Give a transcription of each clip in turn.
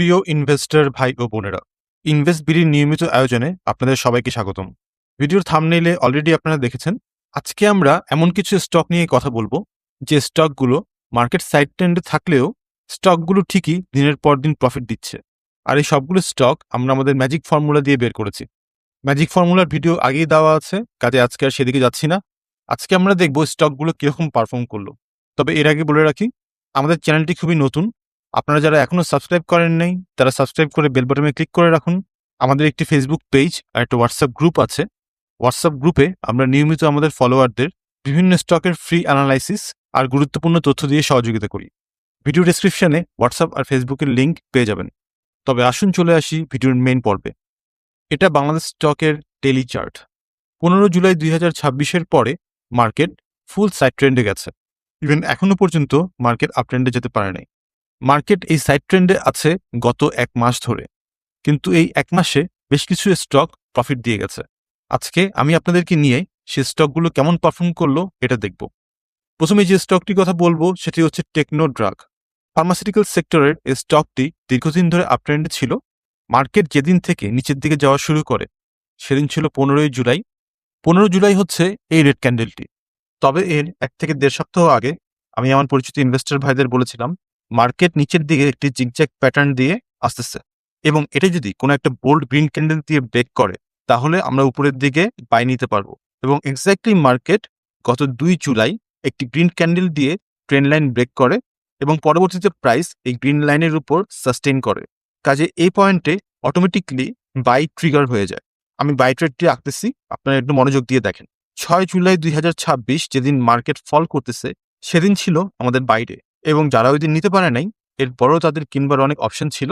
প্রিয় ইনভেস্টর ভাই ও বোনেরা, ইনভেস্ট বিডির নিয়মিত আয়োজনে আপনাদের সবাইকে স্বাগতম। ভিডিওর থাম্বনেইলে অলরেডি আপনারা দেখেছেন। আজকে আমরা এমন কিছু স্টক নিয়ে কথা বলবো যে স্টকগুলো মার্কেট সাইড ট্রেন্ডে থাকলেও স্টকগুলো ঠিকই দিনের পর দিন প্রফিট দিচ্ছে। আর এই সবগুলো স্টক আমরা আমাদের ম্যাজিক ফর্মুলা দিয়ে বের করেছি। ম্যাজিক ফর্মুলার ভিডিও আগেই দেওয়া আছে, কাজে আজকে আর সেদিকে যাচ্ছি না। আজকে আমরা দেখব স্টকগুলো কিরকম পারফর্ম করলো। তবে এর আগে বলে রাখি, আমাদের চ্যানেলটি খুবই নতুন। আপনারা যারা এখনো সাবস্ক্রাইব করেন নাই তারা সাবস্ক্রাইব করে বেল বাটনে ক্লিক করে রাখুন। আমাদের একটি ফেসবুক পেজ আর একটা হোয়াটসঅ্যাপ গ্রুপ আছে। হোয়াটসঅ্যাপ গ্রুপে আমরা নিয়মিত আমাদের ফলোয়ারদের বিভিন্ন স্টকের ফ্রি অ্যানালাইসিস আর গুরুত্বপূর্ণ তথ্য দিয়ে সহযোগিতা করি। ভিডিও ডেসক্রিপশনে হোয়াটসঅ্যাপ আর ফেসবুকের লিঙ্ক পেয়ে যাবেন। তবে আসুন চলে আসি ভিডিওর মেইন পর্বে। এটা বাংলাদেশ স্টকের ডেইলি চার্ট। 15 জুলাই 2026-এর পরে মার্কেট ফুল সাইড ট্রেন্ডে গেছে। ইভেন এখনো পর্যন্ত মার্কেট আপ ট্রেন্ডে যেতে পারে নাই। মার্কেট এই সাইড ট্রেন্ডে আছে গত 1 মাস ধরে, কিন্তু এই 1 মাসে বেশ কিছু স্টক প্রফিট দিয়ে গেছে। আজকে আমি আপনাদেরকে নিয়ে সেই স্টকগুলো কেমন পারফর্ম করলো এটা দেখব। প্রথমে যে স্টকটির কথা বলবো সেটি হচ্ছে টেকনো ড্রাগ। ফার্মাসিউটিক্যাল সেক্টরের এই স্টকটি দীর্ঘদিন ধরে আপ ট্রেন্ডে ছিল। মার্কেট যেদিন থেকে নিচের দিকে যাওয়া শুরু করে সেদিন ছিল 15 জুলাই। 15 জুলাই হচ্ছে এই রেড ক্যান্ডেলটি। তবে এর 1 থেকে 1.5 সপ্তাহ আগে আমি আমার পরিচিত ইনভেস্টর ভাইদের বলেছিলাম মার্কেট নিচের দিকে একটি জিগজ্যাগ প্যাটার্ন দিয়ে আসতেছে, এবং এটা যদি কোনো একটা বোল্ড গ্রিন ক্যান্ডেল দিয়ে ব্রেক করে তাহলে আমরা উপরের দিকে বাই নিতে পারবো। এবং এক্স্যাক্টলি মার্কেট গত 2 জুলাই একটি গ্রিন ক্যান্ডেল দিয়ে ট্রেন্ড লাইন ব্রেক করে এবং পরবর্তীতে প্রাইস এই গ্রিন লাইনের উপর সাস্টেইন করে। কাজে এই পয়েন্টে অটোমেটিকলি বাই ট্রিগার হয়ে যায়। আমি বাই ট্রেডটি আঁকতেছি, আপনারা একটু মনোযোগ দিয়ে দেখেন। 6 জুলাই 2026 যেদিন মার্কেট ফল করতেছে সেদিন ছিল আমাদের বাইরে, এবং যারা ওই দিন নিতে পারে নাই এরপরও তাদের কিনবার অনেক অপশন ছিল।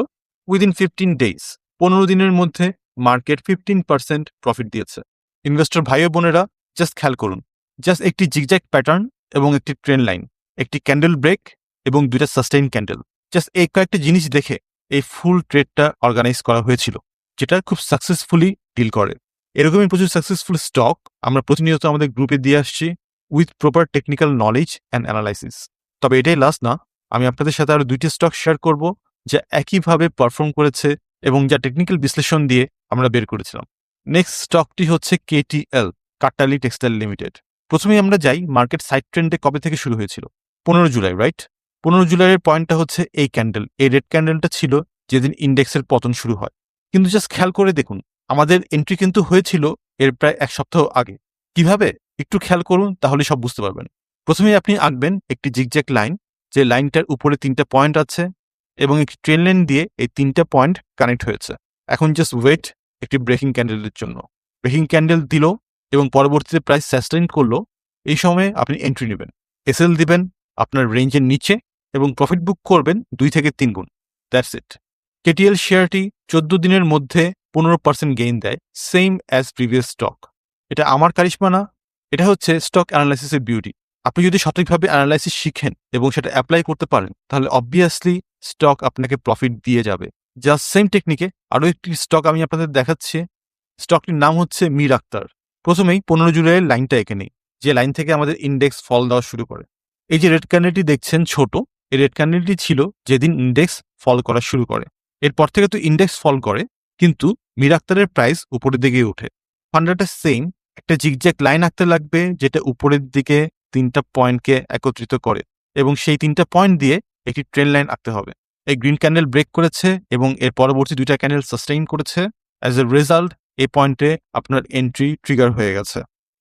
উইদিন 15 ডেজ, 15 দিনের মধ্যে মার্কেট 15% প্রফিট দিয়েছে। ইনভেস্টর ভাই ও বোনেরা, জাস্ট খেয়াল করুন, জাস্ট একটি জিগজ্যাগ প্যাটার্ন এবং একটি ট্রেন্ড লাইন, একটি ক্যান্ডেল ব্রেক এবং 2টা সাস্টেইন ক্যান্ডেল, জাস্ট এই কয়েকটা জিনিস দেখে এই ফুল ট্রেডটা অর্গানাইজ করা হয়েছিল, যেটা খুব সাকসেসফুলি ডিল করে। এরকমই প্রচুর সাকসেসফুল স্টক আমরা প্রতিনিয়ত আমাদের গ্রুপে দিয়ে আসছি with proper technical knowledge and analysis. তবে এটাই লাস্ট না, আমি আপনাদের সাথে আরো 2টি স্টক শেয়ার করব যা একইভাবে পারফর্ম করেছে এবং যা টেকনিক্যাল বিশ্লেষণ দিয়ে আমরা বের করেছিলাম। নেক্সট স্টকটি হচ্ছে কেটিএল, কাটালি টেক্সটাইল লিমিটেড। প্রথমেই আমরা যাই মার্কেট সাইড ট্রেন্ডে কবে থেকে শুরু হয়েছিল। 15 জুলাই, রাইট? 15 জুলাইয়ের পয়েন্টটা হচ্ছে এই ক্যান্ডেল, এই রেড ক্যান্ডেলটা ছিল যেদিন ইন্ডেক্সের পতন শুরু হয়। কিন্তু জাস্ট খেয়াল করে দেখুন, আমাদের এন্ট্রি কিন্তু হয়েছিল এর প্রায় 1 সপ্তাহ আগে। কিভাবে? একটু খেয়াল করুন, তাহলে সব বুঝতে পারবেন। প্রথমেই আপনি আঁকবেন একটি জিগজ্যাগ লাইন, যে লাইনটার উপরে 3টা পয়েন্ট আছে এবং একটি ট্রেন লাইন দিয়ে এই 3টা পয়েন্ট কানেক্ট হয়েছে। এখন জাস্ট ওয়েট একটি ব্রেকিং ক্যান্ডেলের জন্য। ব্রেকিং ক্যান্ডেল দিল এবং পরবর্তীতে প্রাইস সাস্টেইন করলো। এই সময়ে আপনি এন্ট্রি নেবেন, এসএল দিবেন আপনার রেঞ্জের নিচে এবং প্রফিট বুক করবেন 2 থেকে 3 গুণ। That's it. কেটিএল শেয়ারটি 14 দিনের মধ্যে 15% গেইন দেয়, সেম অ্যাজ প্রিভিয়াস স্টক। এটা আমার কারিশমা না, এটা হচ্ছে স্টক অ্যানালাইসিসের বিউটি। আপনি যদি সঠিকভাবে অ্যানালাইসিস শিখেন এবং সেটা অ্যাপ্লাই করতে পারেন তাহলে অবভিয়াসলি স্টক আপনাকে প্রফিট দিয়ে যাবে। জাস্ট সেম টেকনিকে আরও একটি স্টক আমি আপনাদের দেখাচ্ছি। স্টকটির নাম হচ্ছে মীর আক্তার। প্রথমেই 15 জুলাইয়ের লাইনটা এঁকে নেই, যে লাইন থেকে আমাদের ইন্ডেক্স ফল দেওয়া শুরু করে। এই যে রেড ক্যান্ডেলটি দেখছেন ছোট, এই রেড ক্যান্ডেলটি ছিল যেদিন ইন্ডেক্স ফল করা শুরু করে। এরপর থেকে তো ইন্ডেক্স ফল করে, কিন্তু মীর আক্তারের প্রাইস উপরের দিকে ওঠে। ফান্ডাটা সেম, একটা জিগজ্যাগ লাইন আঁকতে লাগবে যেটা উপরের দিকে 3টা পয়েন্টকে একত্রিত করে, এবং সেই 3টা পয়েন্ট দিয়ে একটি ট্রেন লাইন আঁকতে হবে। এই গ্রিন ক্যান্ডেল ব্রেক করেছে এবং এর পরবর্তী 2টা ক্যান্ডেল সাস্টেইন করেছে। অ্যাজ এ রেজাল্ট এই পয়েন্টে আপনার এন্ট্রি ট্রিগার হয়ে গেছে।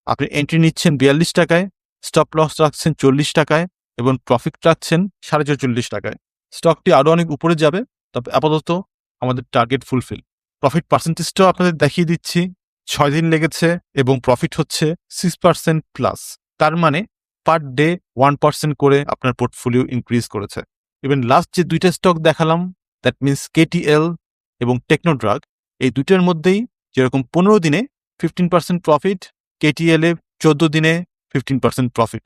আপনি এন্ট্রি নিচ্ছেন 42 টাকায়, স্টপ লস রাখছেন 40 টাকায় এবং প্রফিট রাখছেন 44.5 টাকায়। স্টকটি আরও অনেক উপরে যাবে, তবে আপাতত আমাদের টার্গেট ফুলফিল। প্রফিট পার্সেন্টেজটাও আপনাদের দেখিয়ে দিচ্ছি। 6 দিন লেগেছে এবং প্রফিট হচ্ছে 6% প্লাস। তার মানে পার ডে 1% করে আপনার পোর্টফোলিও ইনক্রিজ করেছে। ইভেন লাস্ট যে 2টা স্টক দেখালাম, দ্যাট মিনস কেটিএল এবং টেকনো ড্রাগ, এই 2টার মধ্যেই যেরকম 15 দিনে 15% প্রফিট, কেটিএল এ 14 দিনে 15% profit.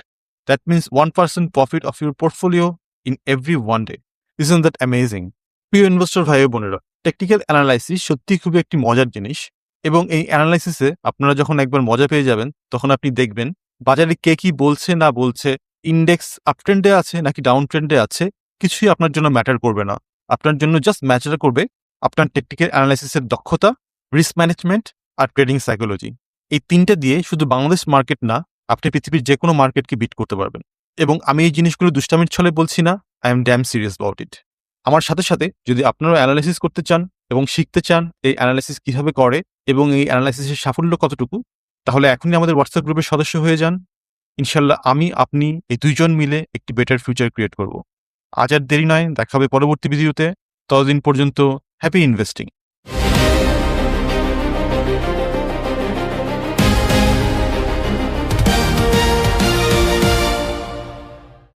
That means 1% profit of your portfolio in every 1 day. Isn't that amazing? প্রিয় ইনভেস্টর ভাই বোনেরা, টেকনিক্যাল অ্যানালাইসিস সত্যি খুবই একটি মজার জিনিস, এবং এই অ্যানালাইসিসে আপনারা যখন একবার মজা পেয়ে যাবেন তখন আপনি দেখবেন বাজারে কে কি বলছে না বলছে, ইন্ডেক্স আপ ট্রেন্ডে আছে নাকি ডাউন ট্রেন্ডে আছে, কিছুই আপনার জন্য ম্যাটার করবে না। আপনার জন্য জাস্ট ম্যাটার করবে আপনার টেকনিক্যাল অ্যানালাইসিসের দক্ষতা, রিস্ক ম্যানেজমেন্ট আর ট্রেডিং সাইকোলজি। এই ৩টা দিয়ে শুধু বাংলাদেশ মার্কেট না, আপনি পৃথিবীর যেকোনো মার্কেটকে বিট করতে পারবেন। এবং আমি এই জিনিসগুলো দুষ্টামির ছলে বলছি না, I am damn serious about it. আমার সাথে সাথে যদি আপনারাও অ্যানালাইসিস করতে চান এবং শিখতে চান এই অ্যানালাইসিস কিভাবে করে এবং এই অ্যানালাইসিসের সাফল্য কতটুকু, তাহলে এখনই আমাদের হোয়াটসঅ্যাপ গ্রুপের সদস্য হয়ে যান। ইনশাল্লাহ আমি, আপনি এই ২ জন মিলে একটি বেটার ফিউচার ক্রিয়েট করব। আজ আর দেরি নয়, দেখা হবে পরবর্তী ভিডিওতে। ততদিন পর্যন্ত হ্যাপি ইনভেস্টিং।